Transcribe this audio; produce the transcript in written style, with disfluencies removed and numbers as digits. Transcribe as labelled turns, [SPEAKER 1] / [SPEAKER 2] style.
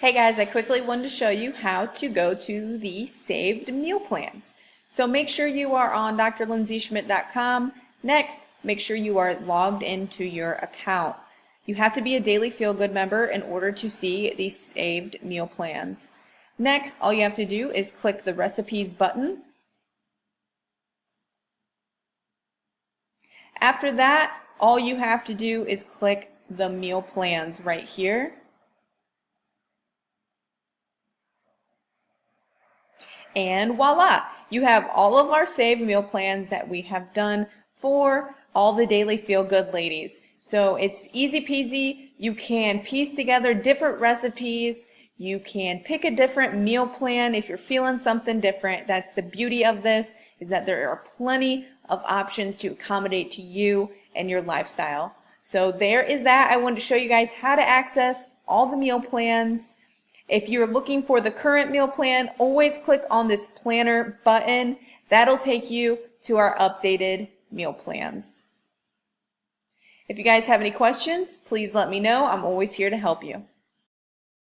[SPEAKER 1] Hey guys, I quickly wanted to show you how to go to the saved meal plans. So make sure you are on drlindseyschmidt.com. Next, make sure you are logged into your account. You have to be a Daily Feel Good member in order to see these saved meal plans. Next, all you have to do is click the recipes button. After that, all you have to do is click the meal plans right here. And voila, you have all of our saved meal plans that we have done for all the Daily Feel Good ladies. So it's easy peasy. You can piece together different recipes. You can pick a different meal plan if you're feeling something different. That's the beauty of this, is that there are plenty of options to accommodate to you and your lifestyle. So there is that. I wanted to show you guys how to access all the meal plans. If you're looking for the current meal plan, always click on this planner button. That'll take you to our updated meal plans. If you guys have any questions, please let me know. I'm always here to help you.